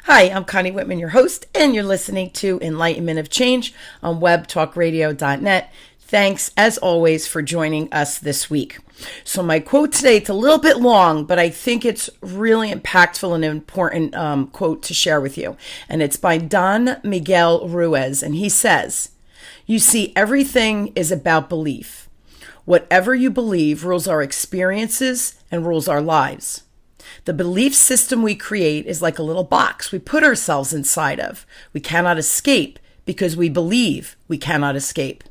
Hi, I'm Connie Whitman, your host, and you're listening to Enlightenment of Change on webtalkradio.net. Thanks, as always, for joining us this week. So my quote today, it's a little bit long, but I think it's really impactful and important quote to share with you. And it's by Don Miguel Ruiz, and he says, "You see, everything is about belief. Whatever you believe rules our experiences and rules our lives. The belief system we create is like a little box we put ourselves inside of. We cannot escape because we believe we cannot escape.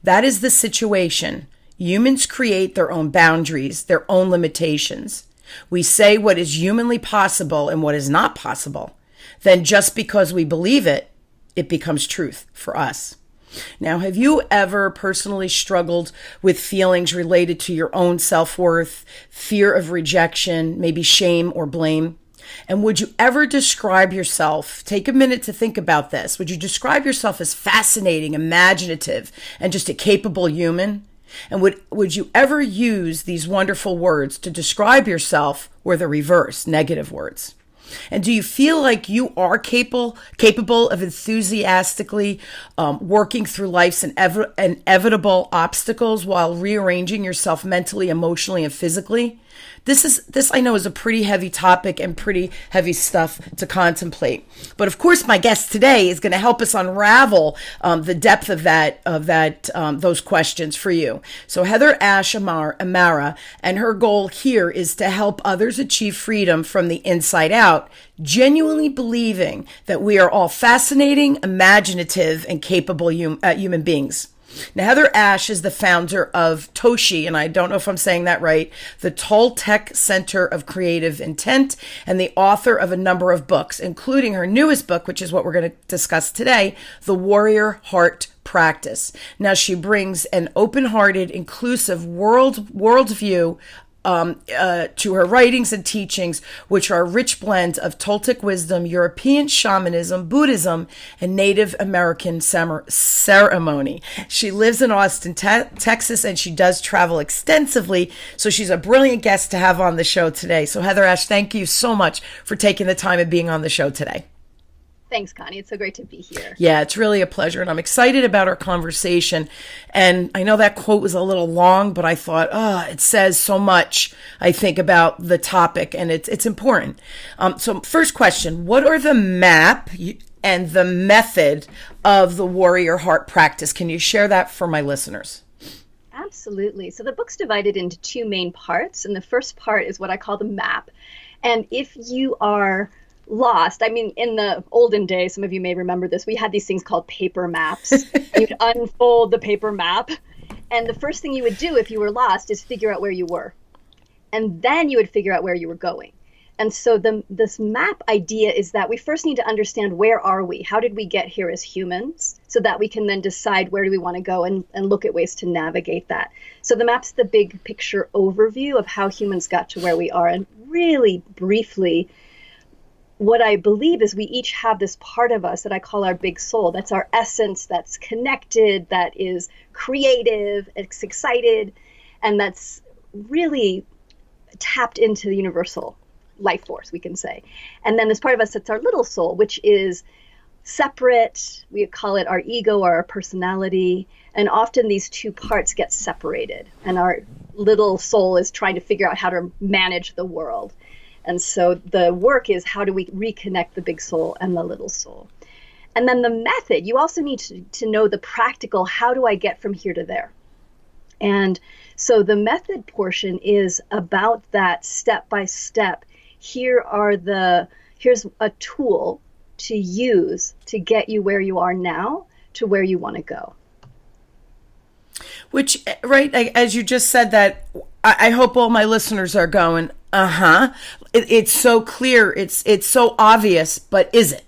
That is the situation. Humans create their own boundaries, their own limitations. We say what is humanly possible and what is not possible. Then just because we believe it, it becomes truth for us." Now, have you ever personally struggled with feelings related to your own self-worth, fear of rejection, maybe shame or blame? And would you ever describe yourself, take a minute to think about this, would you describe yourself as fascinating, imaginative, and just a capable human? And would you ever use these wonderful words to describe yourself, or the reverse, negative words? And do you feel like you are capable of enthusiastically working through life's inevitable obstacles while rearranging yourself mentally, emotionally, and physically? This I know is a pretty heavy topic and pretty heavy stuff to contemplate. But of course, my guest today is going to help us unravel the depth of those questions for you. So HeatherAsh Amara, and her goal here is to help others achieve freedom from the inside out, genuinely believing that we are all fascinating, imaginative, and capable human beings. Now, HeatherAsh is the founder of Toci, and I don't know if I'm saying that right, the Toltec Center of Creative Intent, and the author of a number of books, including her newest book, which is what we're going to discuss today, The Warrior Heart Practice. Now, she brings an open-hearted, inclusive worldview to her writings and teachings, which are a rich blend of Toltec wisdom, European shamanism, Buddhism, and Native American ceremony. She lives in Austin, Texas, and she does travel extensively, so she's a brilliant guest to have on the show today. So HeatherAsh, thank you so much for taking the time and being on the show today. Thanks, Connie. It's so great to be here. Yeah, it's really a pleasure, and I'm excited about our conversation. And I know that quote was a little long, but I thought, it says so much, I think, about the topic, and it's important. So first question, what are the map and the method of the Warrior Heart Practice? Can you share that for my listeners? Absolutely. So the book's divided into two main parts, and the first part is what I call the map. And if you are lost. I mean, in the olden days, some of you may remember this, we had these things called paper maps. You'd unfold the paper map, and the first thing you would do if you were lost is figure out where you were. And then you would figure out where you were going. And so this map idea is that we first need to understand, where are we? How did we get here as humans? So that we can then decide where do we want to go and look at ways to navigate that. So the map's the big picture overview of how humans got to where we are. And really briefly, what I believe is we each have this part of us that I call our big soul. That's our essence, that's connected, that is creative, it's excited, and that's really tapped into the universal life force, we can say. And then this part of us that's our little soul, which is separate. We call it our ego or our personality. And often these two parts get separated, and our little soul is trying to figure out how to manage the world. And so the work is, how do we reconnect the big soul and the little soul? And then the method, you also need to know the practical, how do I get from here to there? And so the method portion is about that step by step. Here's a tool to use to get you where you are now to where you want to go. Which, right, as you just said that, I hope all my listeners are going, it's so clear, it's so obvious, but is it?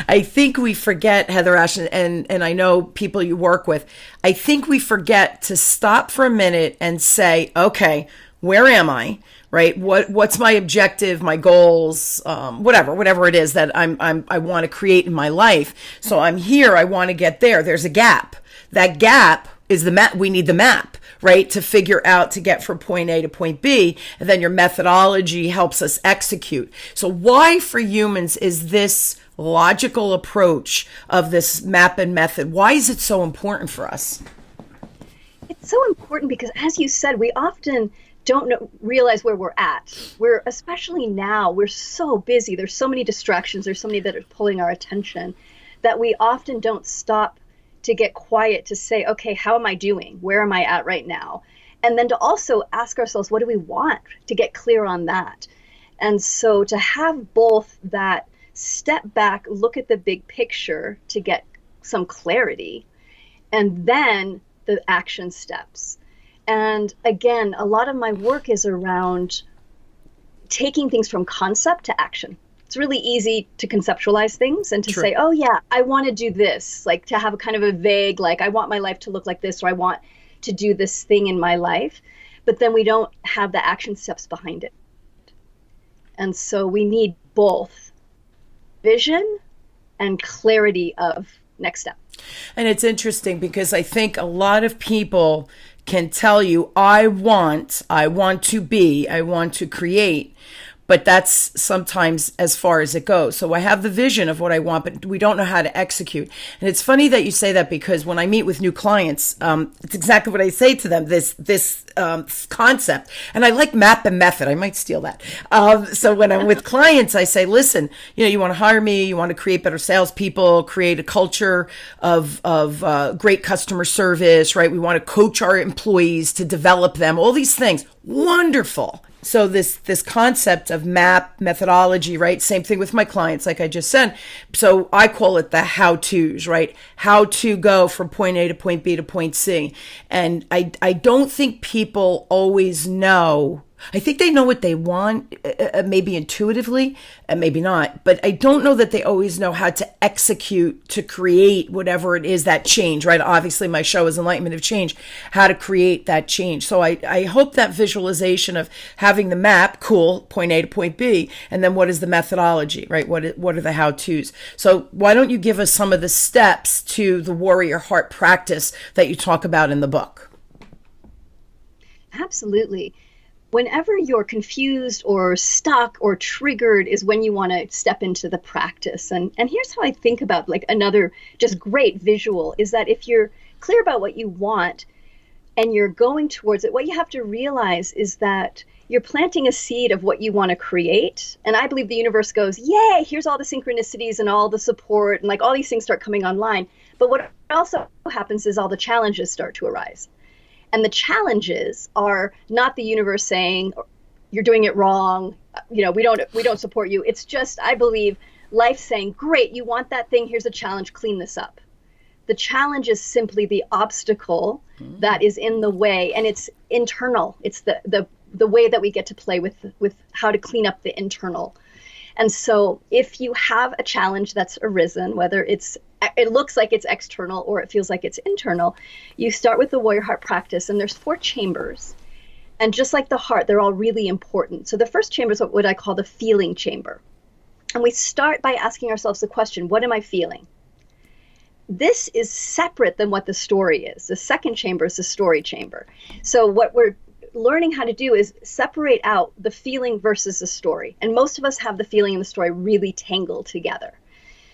I think we forget, HeatherAsh, and I know people you work with, I think we forget to stop for a minute and say, okay, where am I? Right? What's my objective, my goals, whatever it is that I want to create in my life. So I'm here, I want to get there. There's a gap. That gap is the map. We need the map, right, to figure out to get from point A to point B, and then your methodology helps us execute. So why for humans is this logical approach of this map and method, why is it so important for us? It's so important because, as you said, we often realize where we're at. We're, especially now, we're so busy. There's so many distractions. There's so many that are pulling our attention that we often don't stop to get quiet to say, okay, how am I doing? Where am I at right now? And then to also ask ourselves, what do we want? To get clear on that. And so to have both that step back, look at the big picture to get some clarity, and then the action steps. And again, a lot of my work is around taking things from concept to action. It's really easy to conceptualize things and to say, oh yeah, I want to do this, like to have a kind of a vague, like I want my life to look like this, or I want to do this thing in my life. But then we don't have the action steps behind it. And so we need both vision and clarity of next step. And it's interesting because I think a lot of people can tell you, I want to be, I want to create, but that's sometimes as far as it goes. So I have the vision of what I want, but we don't know how to execute. And it's funny that you say that because when I meet with new clients, it's exactly what I say to them, this concept. And I like map and method. I might steal that. So when I'm with clients, I say, listen, you want to hire me, you want to create better salespeople, create a culture of great customer service, right? We want to coach our employees to develop them, all these things. Wonderful. So this concept of map methodology, right? Same thing with my clients, like I just said. So I call it the how-tos, right? How to go from point A to point B to point C. And I don't think people always know. I think they know what they want, maybe intuitively, and maybe not. But I don't know that they always know how to execute to create whatever it is, that change, right? Obviously, my show is Enlightenment of Change, how to create that change. So I hope that visualization of having the map, cool, point A to point B, and then what is the methodology, right? What are the how-tos? So why don't you give us some of the steps to the warrior heart practice that you talk about in the book? Absolutely. Whenever you're confused or stuck or triggered is when you want to step into the practice. And here's how I think about like another just great visual is that if you're clear about what you want and you're going towards it, what you have to realize is that you're planting a seed of what you want to create. And I believe the universe goes, yay, here's all the synchronicities and all the support and like all these things start coming online. But what also happens is all the challenges start to arise. And the challenges are not the universe saying you're doing it wrong. We don't support you. It's just, I believe, life saying, great, you want that thing. Here's a challenge. Clean this up. The challenge is simply the obstacle that is in the way, and it's internal. It's the way that we get to play with how to clean up the internal. And so if you have a challenge that's arisen, whether it looks like it's external or it feels like it's internal, you start with the warrior heart practice, and there's 4 chambers. And just like the heart, they're all really important. So the first chamber is what I call the feeling chamber. And we start by asking ourselves the question, what am I feeling? This is separate than what the story is. The second chamber is the story chamber. So what we're learning how to do is separate out the feeling versus the story. And most of us have the feeling and the story really tangled together.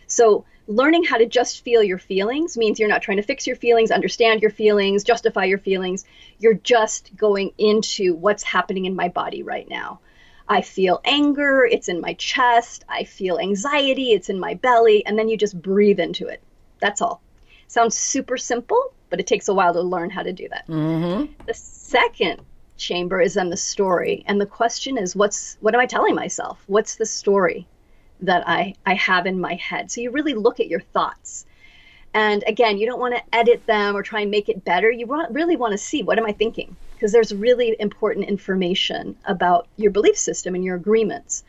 So learning how to just feel your feelings means you're not trying to fix your feelings, understand your feelings, justify your feelings. You're just going into what's happening in my body right now. I feel anger, it's in my chest. I feel anxiety, it's in my belly. And then you just breathe into it. That's all. Sounds super simple, but it takes a while to learn how to do that. Mm-hmm. The second chamber is then the story. And the question is, what am I telling myself? What's the story that I have in my head? So you really look at your thoughts. And again, you don't want to edit them or try and make it better. You really want to see, what am I thinking? Because there's really important information about your belief system and your agreements.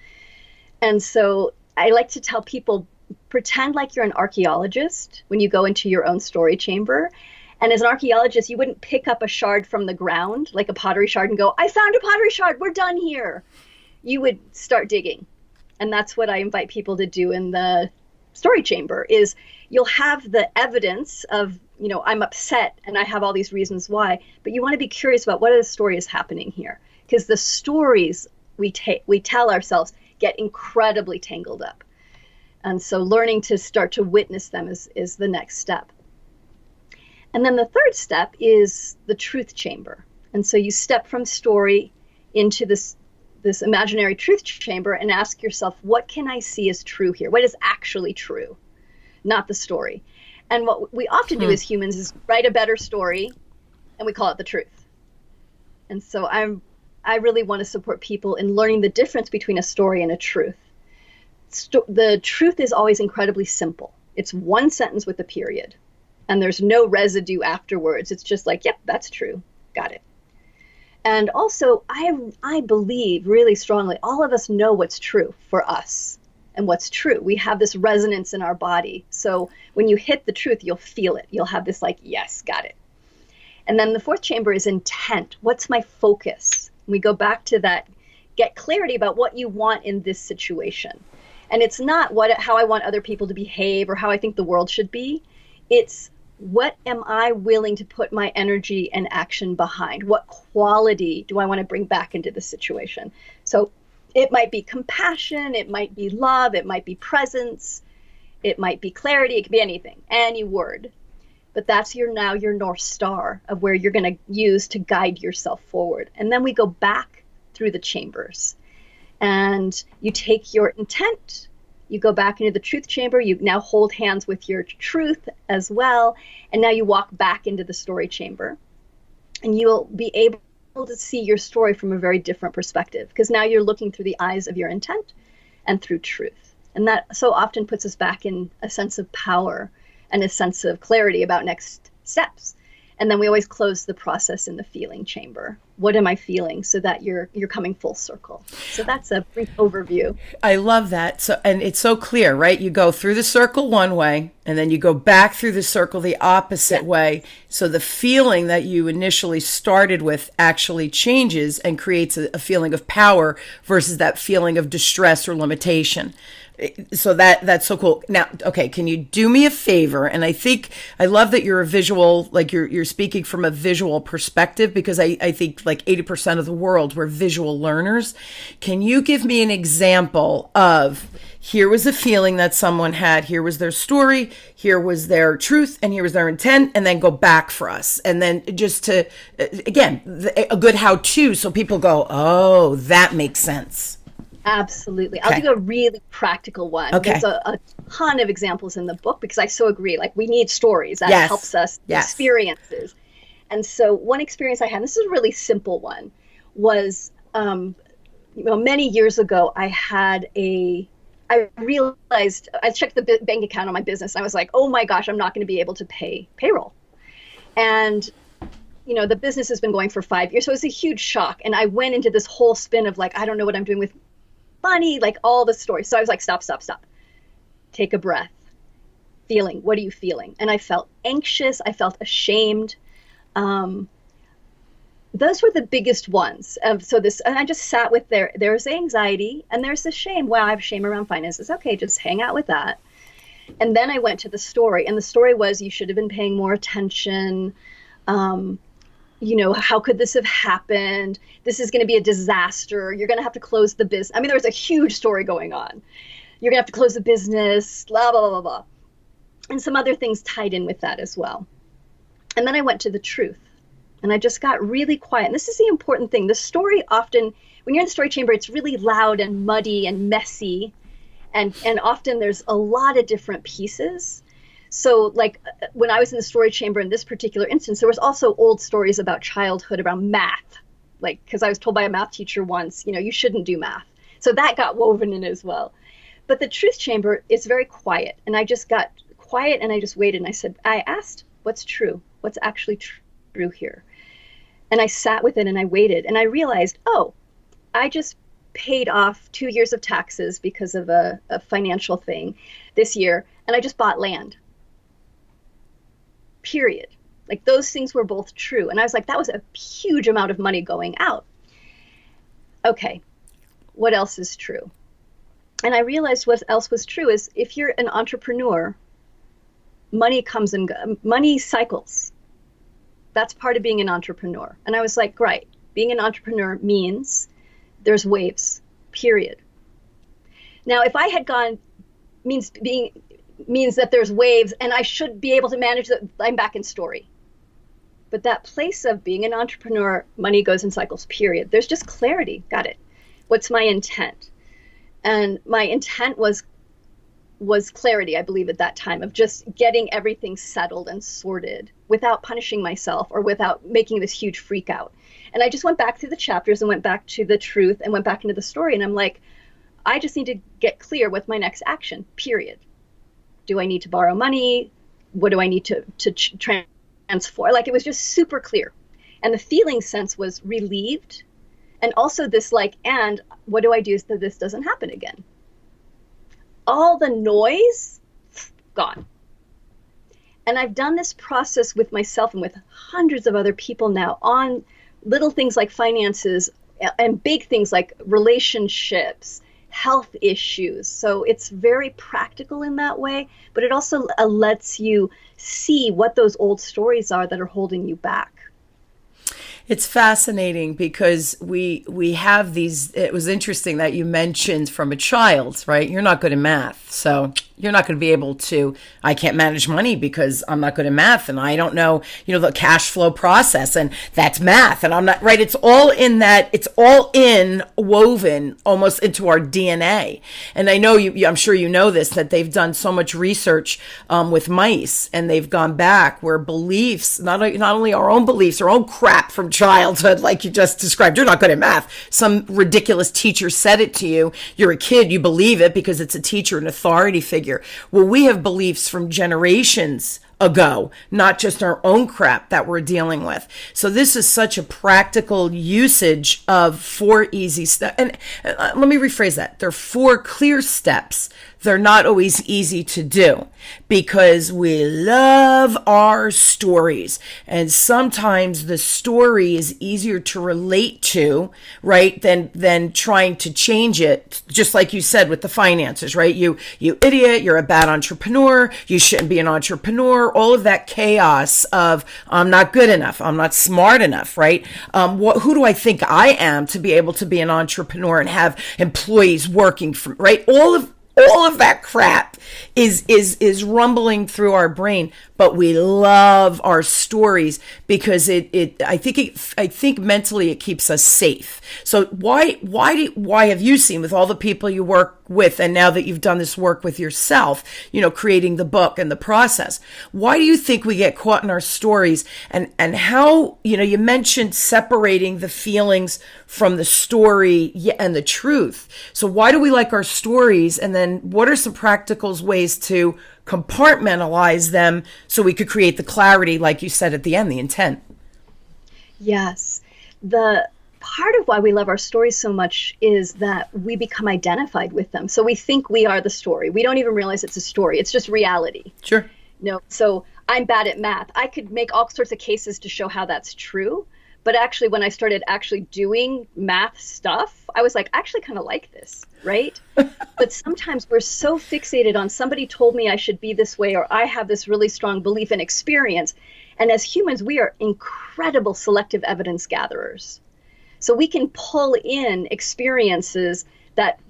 And so I like to tell people, pretend like you're an archaeologist when you go into your own story chamber. And as an archaeologist, you wouldn't pick up a shard from the ground, like a pottery shard, and go, I found a pottery shard, we're done here. You would start digging. And that's what I invite people to do in the story chamber, is you'll have the evidence of I'm upset and I have all these reasons why, but you want to be curious about what are the stories happening here, because the stories we tell ourselves get incredibly tangled up. And so learning to start to witness them is the next step. And then the third step is the truth chamber. And so you step from story into this imaginary truth chamber and ask yourself, what can I see as true here? What is actually true? Not the story. And what we often do as humans is write a better story, and we call it the truth. And so I really want to support people in learning the difference between a story and a truth. The truth is always incredibly simple. It's one sentence with a period, and there's no residue afterwards. It's just like, yep, that's true. Got it. And also, I believe really strongly, all of us know what's true for us and what's true. We have this resonance in our body. So when you hit the truth, you'll feel it. You'll have this like, yes, got it. And then the fourth chamber is intent. What's my focus? We go back to that, get clarity about what you want in this situation. And it's not how I want other people to behave or how I think the world should be. It's what am I willing to put my energy and action behind? What quality do I want to bring back into the situation? So it might be compassion, it might be love, it might be presence, it might be clarity, it could be anything, any word. But that's your North Star of where you're going to use to guide yourself forward. And then we go back through the chambers. And you take your intent, you go back into the truth chamber, you now hold hands with your truth as well, and now you walk back into the story chamber. And you'll be able to see your story from a very different perspective, because now you're looking through the eyes of your intent and through truth. And that so often puts us back in a sense of power and a sense of clarity about next steps. And then we always close the process in the feeling chamber. What am I feeling? So that you're coming full circle. So that's a brief overview. I love that. So, and it's so clear, right? You go through the circle one way, and then you go back through the circle the opposite way. So the feeling that you initially started with actually changes and creates a feeling of power versus that feeling of distress or limitation. So that's so cool. Now, okay, can you do me a favor? And I love that you're a visual, like you're speaking from a visual perspective, because I think like 80% of the world, we're visual learners. Can you give me an example of, here was a feeling that someone had, here was their story, here was their truth, and here was their intent, and then go back for us. And then just to, again, a good how-to, so people go, oh, that makes sense. Absolutely. I'll do a really practical one. Okay. There's a ton of examples in the book, because I so agree. Like, we need stories. That helps us, experiences. And so one experience I had, this is a really simple one, was many years ago, I realized, I checked the bank account on my business, and I was like, oh my gosh, I'm not going to be able to pay payroll. And the business has been going for 5 years, so it was a huge shock. And I went into this whole spin of like, I don't know what I'm doing with money, like all the stories. So I was like, stop. Take a breath. Feeling, what are you feeling? And I felt anxious. I felt ashamed. Those were the biggest ones. And I just sat with there's anxiety and there's the shame. Wow, I have shame around finances. Okay, just hang out with that. And then I went to the story, and the story was, you should have been paying more attention. How could this have happened? This is going to be a disaster. You're going to have to close the business. I mean, there was a huge story going on. You're going to have to close the business, blah, blah, blah, blah. And some other things tied in with that as well. And then I went to the truth, and I just got really quiet. And this is the important thing. The story often, when you're in the story chamber, it's really loud and muddy and messy. And often there's a lot of different pieces. So like when I was in the story chamber in this particular instance, there was also old stories about childhood, around math, like, because I was told by a math teacher once, you shouldn't do math. So that got woven in as well. But the truth chamber is very quiet. And I just got quiet, and I just waited, and I asked, what's true? What's actually true here? And I sat with it and I waited, and I realized, I just paid off 2 years of taxes because of a financial thing this year. And I just bought land. Period. Like, those things were both true. And I was like, that was a huge amount of money going out. Okay, what else is true? And I realized what else was true is, if you're an entrepreneur, money cycles. That's part of being an entrepreneur. And I was like, right, being an entrepreneur means there's waves, period. Now, if I had gone, means that there's waves and I should be able to manage that, I'm back in story. But that place of being an entrepreneur, money goes in cycles, period. There's just clarity. Got it. What's my intent? And my intent was clarity, I believe, at that time, of just getting everything settled and sorted without punishing myself or without making this huge freak out. And I just went back through the chapters and went back to the truth and went back into the story. And I'm like, I just need to get clear with my next action, period. Do I need to borrow money? What do I need to transfer? Like, it was just super clear. And the feeling sense was relieved. And also this like, and what do I do so this doesn't happen again? All the noise, gone. And I've done this process with myself and with hundreds of other people now on little things like finances and big things like relationships, health issues. So it's very practical in that way, but it also lets you see what those old stories are that are holding you back. It's fascinating because we have these. It was interesting that you mentioned from a child, right? You're not good at math, so you're not going to be able to. I can't manage money because I'm not good at math, and I don't know, the cash flow process, and that's math, and I'm not right. It's all in that. It's all in woven almost into our DNA. And I know you. I'm sure you know this, that they've done so much research with mice, and they've gone back where beliefs, not only our own beliefs, our own crap from childhood, like you just described. You're not good at math. Some ridiculous teacher said it to you. You're a kid. You believe it because it's a teacher, an authority figure. Well, we have beliefs from generations ago, not just our own crap that we're dealing with. So this is such a practical usage of 4 easy steps. And let me rephrase that. There are 4 clear steps. They're not always easy to do because we love our stories. And sometimes the story is easier to relate to, right, than trying to change it. Just like you said with the finances, right? You idiot, you're a bad entrepreneur, you shouldn't be an entrepreneur, all of that chaos of I'm not good enough, I'm not smart enough, right? Who do I think I am to be able to be an entrepreneur and have employees working for, right? All of that crap is rumbling through our brain, but we love our stories because I think mentally it keeps us safe. So why have you seen, with all the people you work with, and now that you've done this work with yourself, creating the book and the process, why do you think we get caught in our stories, and how, you mentioned separating the feelings from the story and the truth. So why do we like our stories, and then what are some practical ways to compartmentalize them so we could create the clarity, like you said at the end, the intent? Yes. The part of why we love our stories so much is that we become identified with them. So we think we are the story. We don't even realize it's a story. It's just reality. Sure. So I'm bad at math. I could make all sorts of cases to show how that's true. But actually, when I started actually doing math stuff, I was like, I actually kind of like this, right? But sometimes we're so fixated on somebody told me I should be this way, or I have this really strong belief and experience. And as humans, we are incredible selective evidence gatherers. So we can pull in experiences that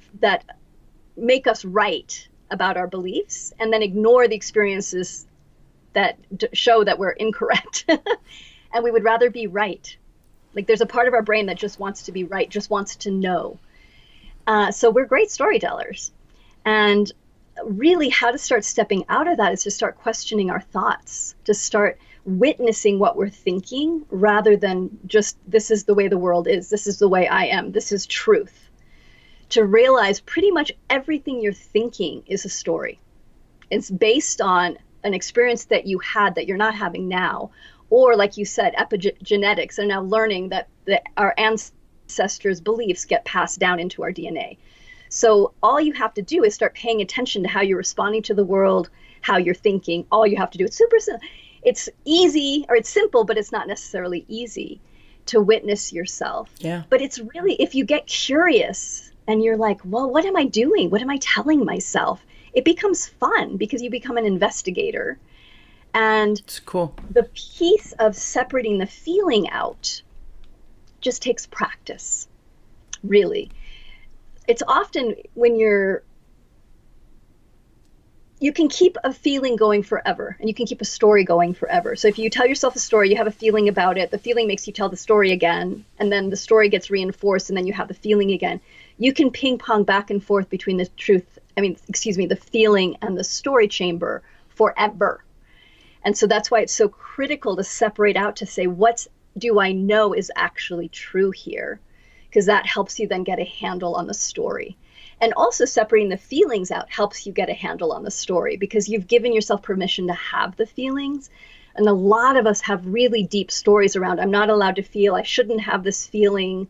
make us right about our beliefs, and then ignore the experiences that show that we're incorrect. And we would rather be right. Like, there's a part of our brain that just wants to be right, just wants to know. So we're great storytellers. And really, how to start stepping out of that is to start questioning our thoughts, to start witnessing what we're thinking, rather than just, this is the way the world is, this is the way I am, this is truth. To realize pretty much everything you're thinking is a story. It's based on an experience that you had that you're not having now. Or, like you said, epigenetics are now learning that our ancestors' beliefs get passed down into our DNA. So all you have to do is start paying attention to how you're responding to the world, how you're thinking. All you have to do, it's super simple. It's easy, or it's simple, but it's not necessarily easy to witness yourself. Yeah. But it's really, if you get curious and you're like, well, what am I doing? What am I telling myself? It becomes fun because you become an investigator. And It's cool. the piece of separating the feeling out just takes practice, really. It's often when you can keep a feeling going forever, and you can keep a story going forever. So if you tell yourself a story, you have a feeling about it, the feeling makes you tell the story again, and then the story gets reinforced, and then you have the feeling again. You can ping pong back and forth between the the feeling and the story chamber forever. And so that's why it's so critical to separate out, to say, what do I know is actually true here? Because that helps you then get a handle on the story. And also separating the feelings out helps you get a handle on the story, because you've given yourself permission to have the feelings. And a lot of us have really deep stories around, I'm not allowed to feel, I shouldn't have this feeling,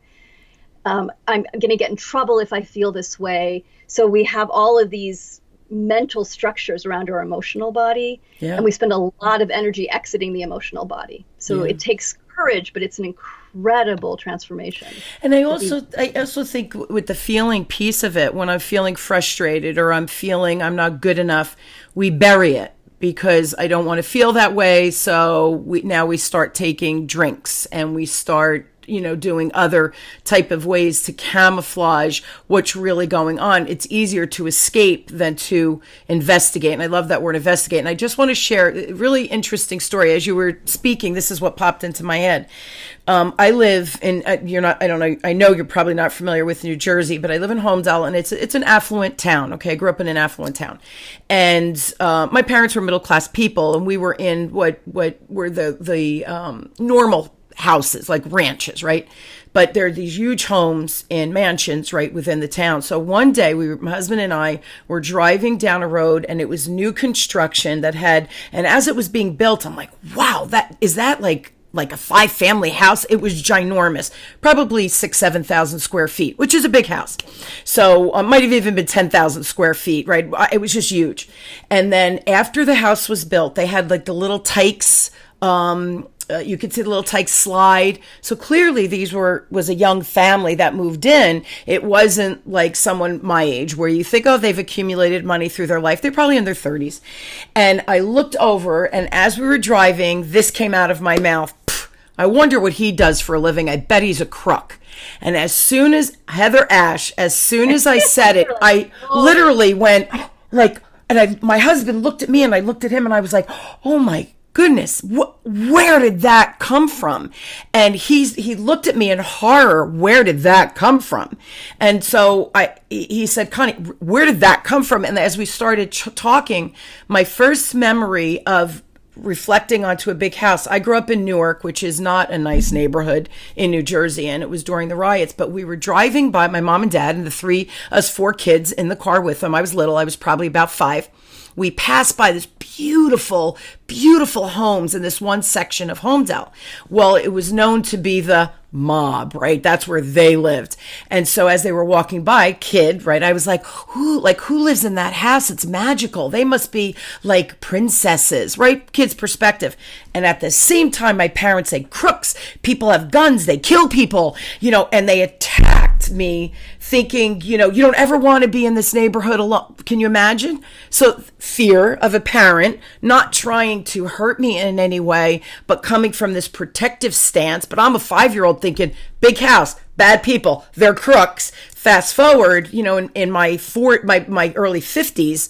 I'm going to get in trouble if I feel this way. So we have all of these mental structures around our emotional body, and we spend a lot of energy exiting the emotional body. So it takes courage, but it's an incredible transformation. And I also think with the feeling piece of it, when I'm feeling frustrated or I'm feeling I'm not good enough, we bury it because I don't want to feel that way. So we start taking drinks, and we start doing other type of ways to camouflage what's really going on. It's easier to escape than to investigate. And I love that word, investigate. And I just want to share a really interesting story. As you were speaking, this is what popped into my head. I live in, I know you're probably not familiar with New Jersey, but I live in Homedale, and it's an affluent town. Okay. I grew up in an affluent town, and my parents were middle-class people, and we were in what were the normal houses, like ranches, right? But there are these huge homes and mansions right within the town. So one day my husband and I were driving down a road, and it was new construction and as it was being built, I'm like, wow, is that like a 5-family house? It was ginormous, probably 7,000 square feet, which is a big house. So might have even been 10,000 square feet, right? It was just huge. And then after the house was built, they had like the little tykes, you could see the little tyke slide. So clearly was a young family that moved in. It wasn't like someone my age where you think, oh, they've accumulated money through their life. They're probably in their 30s. And I looked over, and as we were driving, this came out of my mouth. I wonder what he does for a living. I bet he's a crook. And as soon as HeatherAsh, as soon as I said it, I literally went like, my husband looked at me, and I looked at him, and I was like, oh my goodness, where did that come from? And he looked at me in horror. Where did that come from? And so he said, Connie, where did that come from? And as we started talking, my first memory of reflecting onto a big house. I grew up in Newark, which is not a nice neighborhood in New Jersey, and it was during the riots, but we were driving by, my mom and dad and us 4 kids in the car with them. I was little. I was probably about 5. We passed by this beautiful, beautiful homes in this one section of Homedale. Well, it was known to be the mob, right? That's where they lived. And so as they were walking by, kid, right? I was like, who lives in that house? It's magical. They must be like princesses, right? Kid's perspective. And at the same time, my parents say, crooks, people have guns, they kill people, and they attacked me thinking, you don't ever want to be in this neighborhood alone. Can you imagine? So fear of a parent not trying to hurt me in any way, but coming from this protective stance. But I'm a 5-year-old thinking, big house, bad people, they're crooks. Fast forward, in my early 50s,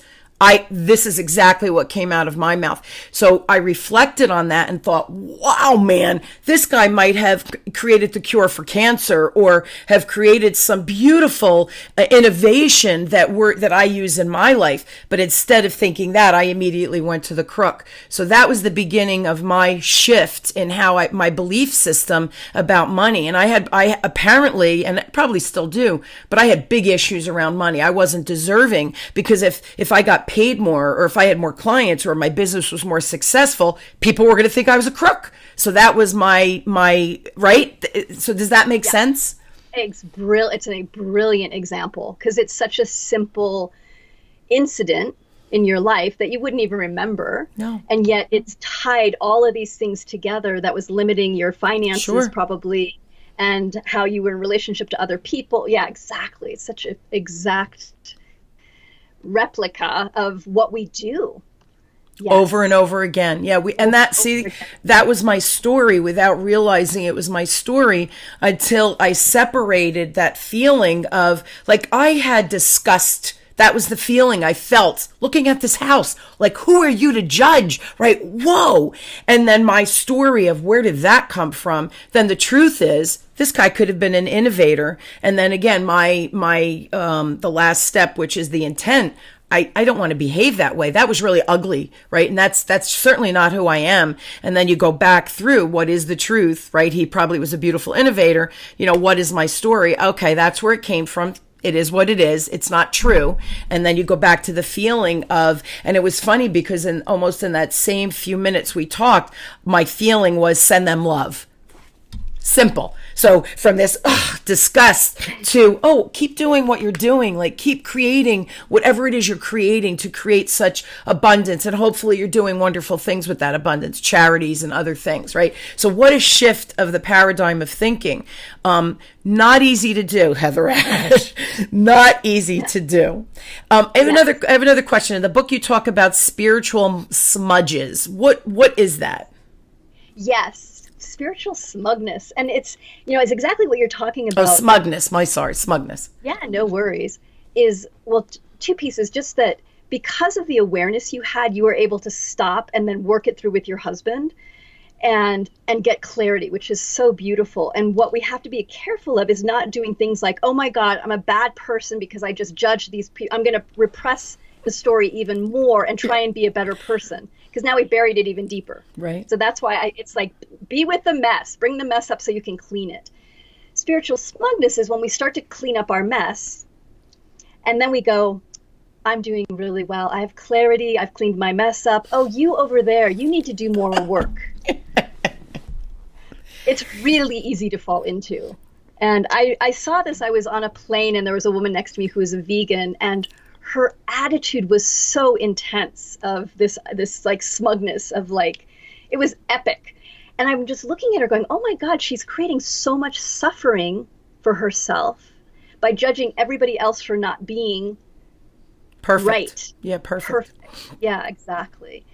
this is exactly what came out of my mouth. So I reflected on that and thought, wow, man, this guy might have created the cure for cancer, or have created some beautiful innovation that I use in my life. But instead of thinking that, I immediately went to the crook. So that was the beginning of my shift in how my belief system about money. And I apparently, and probably still do, but I had big issues around money. I wasn't deserving, because if I got paid more, or if I had more clients, or my business was more successful, people were going to think I was a crook. So that was my right. So does that make sense? It's a brilliant example, because it's such a simple incident in your life that you wouldn't even remember. No. And yet it's tied all of these things together that was limiting your finances, Sure. Probably, and how you were in relationship to other people. Yeah, exactly. It's such an exact replica of what we do. Over and Yes. over again. Yeah, and that was my story without realizing it was my story until I separated that feeling of, like, I had disgust. That was the feeling I felt looking at this house. Like, who are you to judge? Right? Whoa. And then my story of where did that come from? Then the truth is, this guy could have been an innovator. And then again, the last step, which is the intent. I don't want to behave that way. That was really ugly, right? And that's certainly not who I am. And then you go back through what is the truth, right? He probably was a beautiful innovator. What is my story? Okay, that's where it came from. It is what it is. It's not true. And then you go back to the feeling of, and it was funny because almost in that same few minutes we talked, my feeling was send them love. Simple. So from this disgust to, keep doing what you're doing, like keep creating whatever it is you're creating to create such abundance. And hopefully you're doing wonderful things with that abundance, charities and other things, right? So what a shift of the paradigm of thinking. Not easy to do, HeatherAsh. Not easy to do. I have another question. In the book you talk about spiritual smudges. What is that? Yes. Spiritual smugness. And it's exactly what you're talking about. Smugness. Smugness. Yeah, no worries. Is, well, two pieces. Just that because of the awareness you had, you were able to stop and then work it through with your husband and get clarity, which is so beautiful. And what we have to be careful of is not doing things like, oh my God, I'm a bad person because I just judged these people. I'm going to repress the story even more and try and be a better person. Because now we buried it even deeper. Right. So that's why it's like, be with the mess, bring the mess up so you can clean it. Spiritual smugness is when we start to clean up our mess and then we go, I'm doing really well. I have clarity. I've cleaned my mess up. Oh, you over there, you need to do more work. It's really easy to fall into. And I saw this. I was on a plane and there was a woman next to me who was a vegan, and her attitude was so intense of this like smugness of like, it was epic. And I'm just looking at her going, oh my God, she's creating so much suffering for herself by judging everybody else for not being perfect. Right. Yeah, perfect. Yeah, exactly.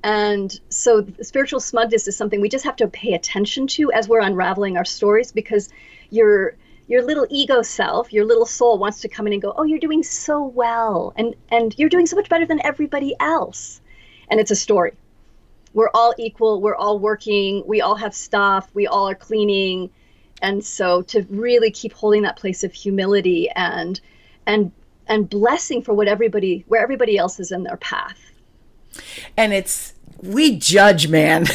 And so spiritual smugness is something we just have to pay attention to as we're unraveling our stories, because your little ego self, your little soul wants to come in and go, oh, you're doing so well. And you're doing so much better than everybody else. And it's a story. We're all equal. We're all working. We all have stuff. We all are cleaning. And so to really keep holding that place of humility and blessing for where everybody else is in their path. And we judge, man.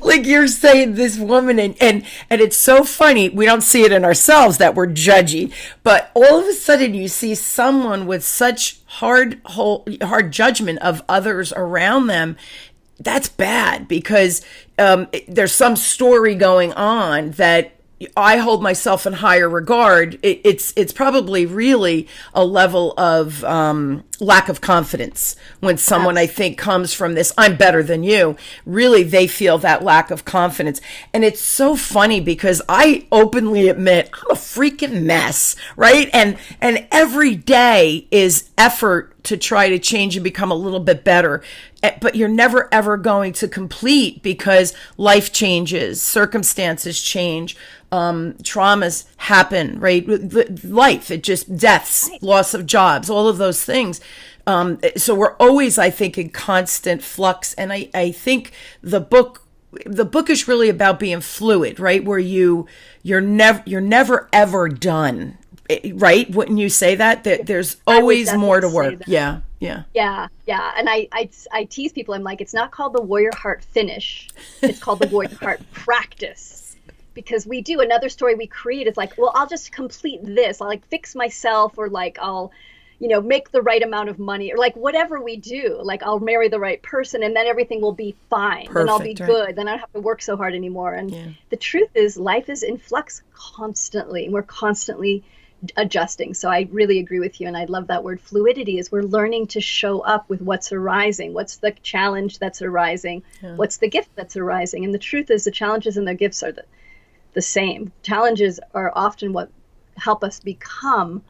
Like you're saying, this woman, and it's so funny. We don't see it in ourselves that we're judgy, but all of a sudden you see someone with such hard judgment of others around them. That's bad, because there's some story going on that I hold myself in higher regard. It's probably really a level of lack of confidence when someone, I think, comes from this, I'm better than you. Really, they feel that lack of confidence. And it's so funny because I openly admit I'm a freaking mess, right? And every day is effort to try to change and become a little bit better. But you're never, ever going to complete, because life changes, circumstances change, traumas happen, right? Life, deaths, loss of jobs, all of those things. So we're always, I think, in constant flux. And I think the book is really about being fluid, right? Where you're never ever done. Right? Wouldn't you say that? There's always more to work. Yeah. And I tease people. I'm like, it's not called the warrior heart finish. It's called the warrior heart practice. Because we do another story we create is like, well, I'll just complete this. I'll like fix myself, or like I'll, make the right amount of money, or like whatever we do. Like I'll marry the right person and then everything will be fine. Perfect, then I'll be right. Good. Then I don't have to work so hard anymore. And the truth is, life is in flux constantly. And we're constantly adjusting. So I really agree with you. And I love that word fluidity, is we're learning to show up with what's arising. What's the challenge that's arising? Yeah. What's the gift that's arising? And the truth is, the challenges and the gifts are the same. Challenges are often what help us become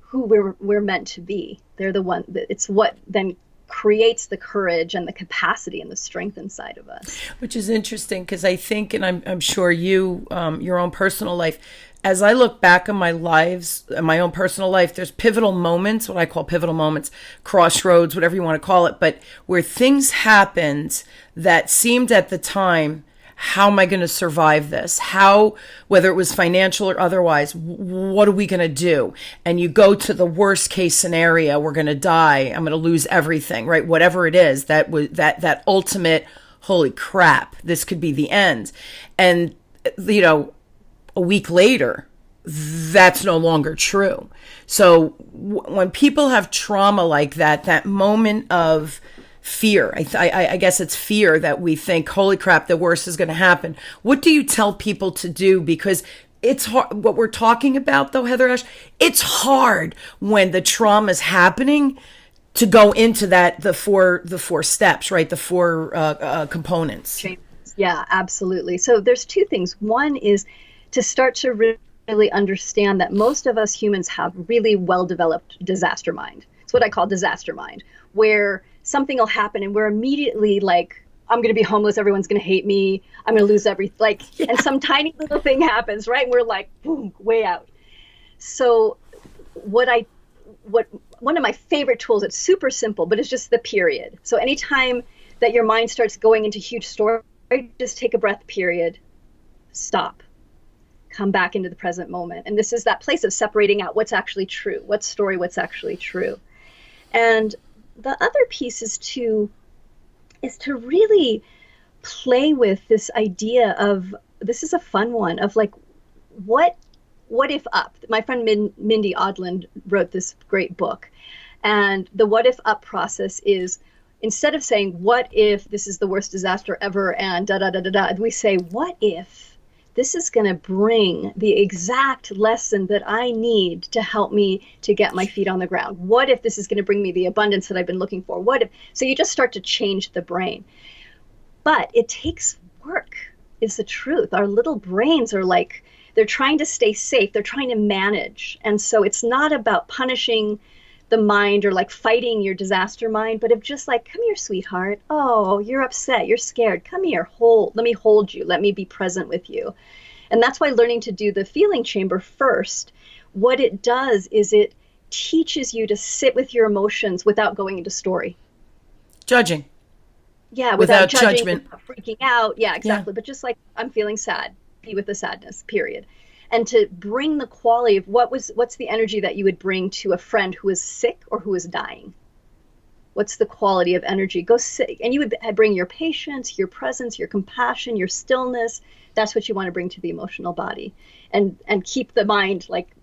who we're meant to be. They're the one that it's what then creates the courage and the capacity and the strength inside of us. Which is interesting because I think, and I'm sure you, your own personal life, as I look back on my lives, my own personal life, there's pivotal moments, what I call pivotal moments, crossroads, whatever you want to call it, but where things happened that seemed at the time, how am I going to survive this? How, whether it was financial or otherwise, what are we going to do? And you go to the worst case scenario, we're going to die, I'm going to lose everything, right? Whatever it is, that ultimate, holy crap, this could be the end. And, a week later, that's no longer true. So when people have trauma like that, that moment of fear, I guess it's fear that we think, holy crap, the worst is going to happen. What do you tell people to do? Because it's hard. What we're talking about, though, HeatherAsh, it's hard when the trauma is happening to go into that, the four steps, right? The four components. Yeah, absolutely. So there's two things. One is to start to really understand that most of us humans have really well-developed disaster mind. It's what I call disaster mind, where something will happen and we're immediately like, I'm going to be homeless, everyone's going to hate me, I'm going to lose everything. And some tiny little thing happens, right? And we're like, boom, way out. So one of my favorite tools, it's super simple, but it's just the period. So anytime that your mind starts going into huge story, just take a breath, period, stop. Come back into the present moment. And this is that place of separating out what's actually true, what's story, what's actually true. And the other piece is to really play with this idea of, this is a fun one, of like, what if up? My friend Mindy Odland wrote this great book. And the what if up process is, instead of saying, what if this is the worst disaster ever and da da da da da, we say, what if this is going to bring the exact lesson that I need to help me to get my feet on the ground? What if this is going to bring me the abundance that I've been looking for? What if? So you just start to change the brain. But it takes work, is the truth. Our little brains are like, they're trying to stay safe. They're trying to manage. And so it's not about punishing the mind or like fighting your disaster mind, but of just like, come here, sweetheart. Oh, you're upset. You're scared. Come here. Let me hold you. Let me be present with you. And that's why learning to do the feeling chamber first, what it does is it teaches you to sit with your emotions without going into story. Judging. Yeah, without judging, judgment. Without freaking out. Yeah, exactly. Yeah. But just like, I'm feeling sad. Be with the sadness, period. And to bring the quality of what's the energy that you would bring to a friend who is sick or who is dying? What's the quality of energy? Go sit, and you would bring your patience, your presence, your compassion, your stillness. That's what you want to bring to the emotional body, and keep the mind like.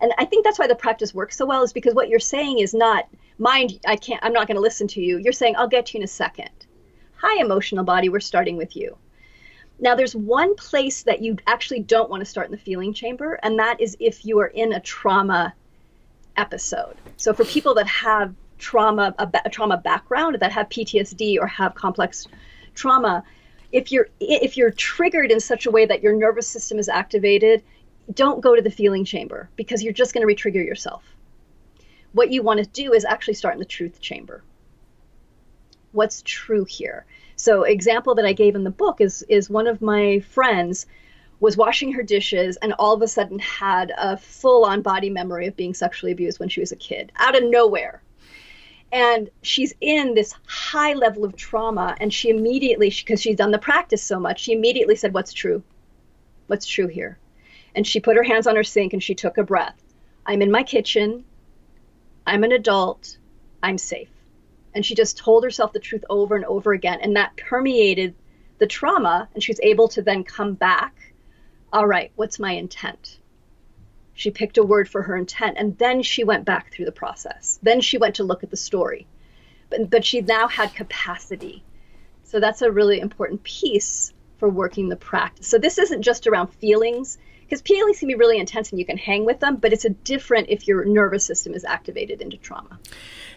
And I think that's why the practice works so well, is because what you're saying is not, mind, I'm not going to listen to you. You're saying, I'll get to you in a second. Hi, emotional body, we're starting with you. Now, there's one place that you actually don't want to start in the feeling chamber, and that is if you are in a trauma episode. So for people that have a trauma background, that have PTSD or have complex trauma, if you're triggered in such a way that your nervous system is activated, don't go to the feeling chamber, because you're just going to re-trigger yourself. What you want to do is actually start in the truth chamber. What's true here? So example that I gave in the book is one of my friends was washing her dishes and all of a sudden had a full-on body memory of being sexually abused when she was a kid, out of nowhere. And she's in this high level of trauma, and she immediately, because she's done the practice so much, she immediately said, what's true? What's true here? And she put her hands on her sink and she took a breath. I'm in my kitchen. I'm an adult. I'm safe. And she just told herself the truth over and over again. And that permeated the trauma. And she was able to then come back. All right, what's my intent? She picked a word for her intent. And then she went back through the process. Then she went to look at the story. But she now had capacity. So that's a really important piece for working the practice. So this isn't just around feelings. Because feelings can be really intense and you can hang with them, but it's a different if your nervous system is activated into trauma.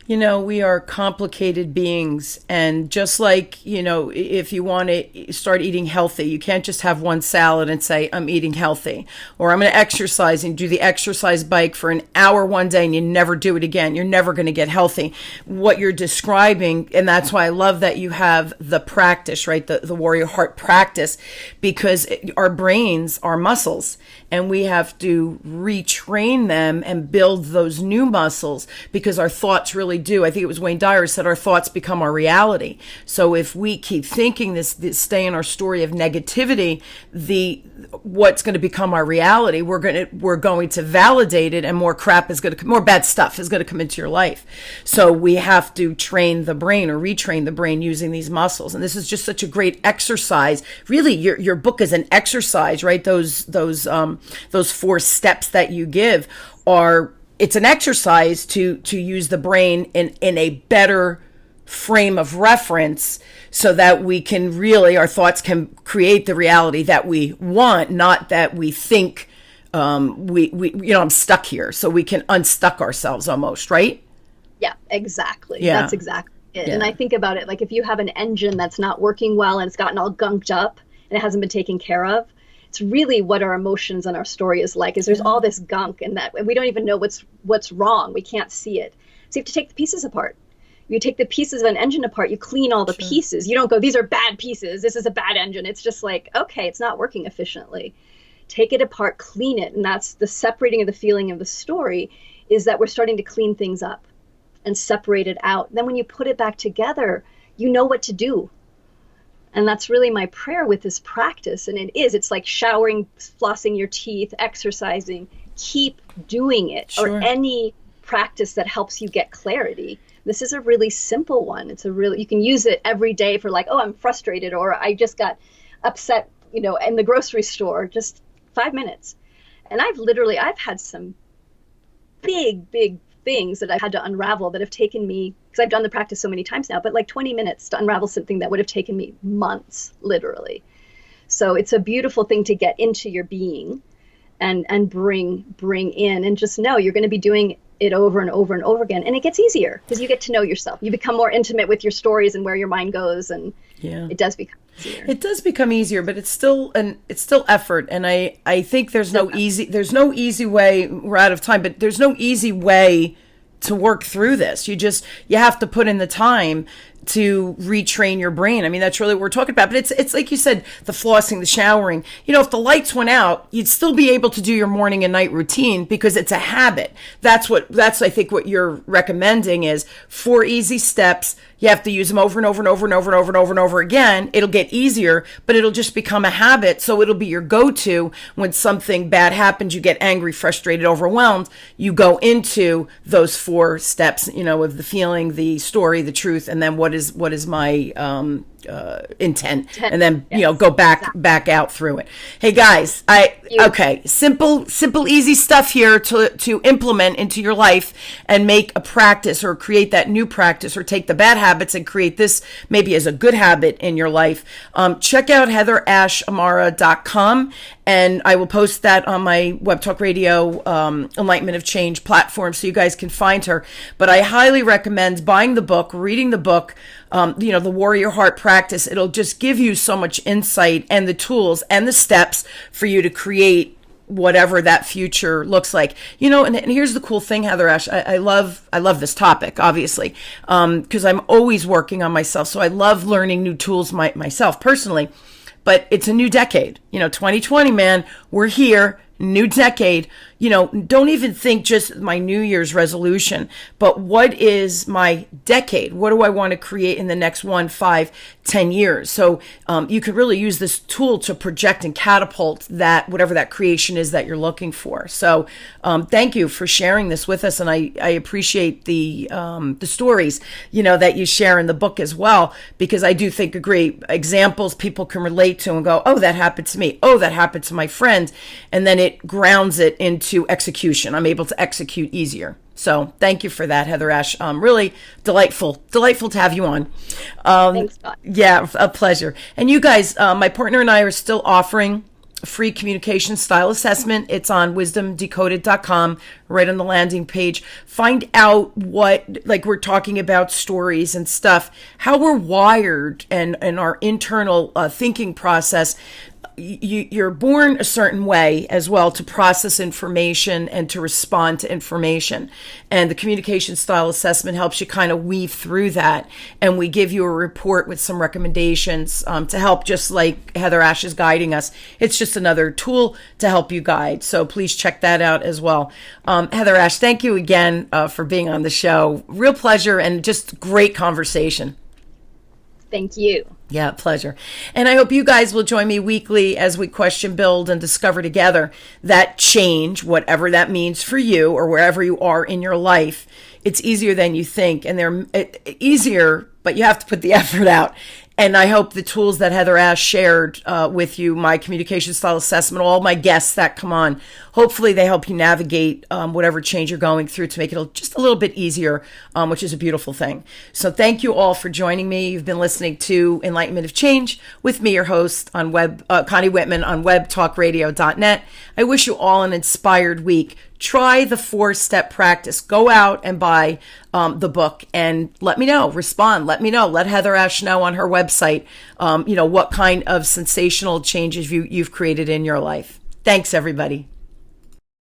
We are complicated beings. And just like, if you want to start eating healthy, you can't just have one salad and say, I'm eating healthy. Or I'm going to exercise and do the exercise bike for an hour one day and you never do it again. You're never going to get healthy. What you're describing, and that's why I love that you have the practice, right? The warrior heart practice, because our brains are muscles and we have to retrain them and build those new muscles, because our thoughts really do. I think it was Wayne Dyer said our thoughts become our reality. So if we keep thinking this stay in our story of negativity, what's going to become our reality, we're going to validate it, and more bad stuff is going to come into your life. So we have to train the brain or retrain the brain using these muscles. And this is just such a great exercise. Really, your book is an exercise, right? Those 4 steps that you give it's an exercise to use the brain in a better frame of reference, so that our thoughts can create the reality that we want, not that we think I'm stuck here. So we can unstuck ourselves almost, right? Yeah, exactly. Yeah. That's exactly it. Yeah. And I think about it like if you have an engine that's not working well and it's gotten all gunked up and it hasn't been taken care of, it's really what our emotions and our story is like, is there's all this gunk and we don't even know what's wrong. We can't see it. So you have to take the pieces apart. You take the pieces of an engine apart, you clean all the pieces. You don't go, these are bad pieces, this is a bad engine. It's just like, okay, it's not working efficiently. Take it apart, clean it. And that's the separating of the feeling of the story, is that we're starting to clean things up and separate it out. Then when you put it back together, you know what to do. And that's really my prayer with this practice. And it's like showering, flossing your teeth, exercising. Keep doing it. Or any practice that helps you get clarity. This is a really simple one. You can use it every day for like, oh, I'm frustrated, or I just got upset, in the grocery store, just 5 minutes. And I've had some big things that I've had to unravel that have taken me, because I've done the practice so many times now, but like 20 minutes to unravel something that would have taken me months, literally. So it's a beautiful thing to get into your being and bring in, and just know you're going to be doing it over and over and over again. And it gets easier because you get to know yourself. You become more intimate with your stories and where your mind goes. And it does become easier. It does become easier, but it's still effort. And I think there's no easy way. We're out of time, but there's no easy way to work through this. You have to put in the time to retrain your brain. I mean, that's really what we're talking about. But it's like you said, the flossing, the showering. If the lights went out, you'd still be able to do your morning and night routine because it's a habit. That's I think what you're recommending is 4 easy steps. You have to use them over and over and over and over and over and over and over again. It'll get easier, but it'll just become a habit. So it'll be your go-to when something bad happens. You get angry, frustrated, overwhelmed. You go into those 4 steps, of the feeling, the story, the truth, and then what is my intent, and then go back out through it. Hey guys, simple easy stuff here to implement into your life and make a practice, or create that new practice, or take the bad habits and create this maybe as a good habit in your life. Check out HeatherAshAmara.com, and I will post that on my Web Talk Radio Enlightenment of Change platform so you guys can find her. But I highly recommend buying the book, reading the book, the Warrior Heart Practice. It'll just give you so much insight and the tools and the steps for you to create whatever that future looks like. And here's the cool thing, HeatherAsh. I love this topic, obviously, because I'm always working on myself. So I love learning new tools myself personally. But it's a new decade. 2020, man, we're here. New decade. Don't even think just my New Year's resolution, but what is my decade? What do I want to create in the next 1, 5, 10 years? So you could really use this tool to project and catapult that, whatever that creation is that you're looking for. So thank you for sharing this with us. And I appreciate the stories, that you share in the book as well, because I do think great examples people can relate to and go, oh, that happened to me. Oh, that happened to my friend. And then it grounds it into execution. I'm able to execute easier. So thank you for that, HeatherAsh. Really delightful to have you on. Thanks, Scott. Yeah, a pleasure. And you guys, my partner and I are still offering free communication style assessment. It's on wisdomdecoded.com, right on the landing page. Find out what, like we're talking about stories and stuff, how we're wired and our internal thinking process. You're born a certain way as well to process information and to respond to information. And the communication style assessment helps you kind of weave through that. And we give you a report with some recommendations to help, just like HeatherAsh is guiding us. It's just another tool to help you guide. So please check that out as well. HeatherAsh, thank you again for being on the show. Real pleasure and just great conversation. Thank you. Yeah, pleasure. And I hope you guys will join me weekly as we question, build, and discover together that change, whatever that means for you or wherever you are in your life. It's easier than you think, and they're easier, but you have to put the effort out. And I hope the tools that HeatherAsh shared with you, my communication style assessment, all my guests that come on, hopefully they help you navigate whatever change you're going through to make it just a little bit easier, which is a beautiful thing. So thank you all for joining me. You've been listening to Enlightenment of Change with me, your host, on Connie Whitman on webtalkradio.net. I wish you all an inspired week. Try the 4-step practice. Go out and buy the book and let me know. Respond. Let me know. Let HeatherAsh know on her website, what kind of sensational changes you've created in your life. Thanks, everybody.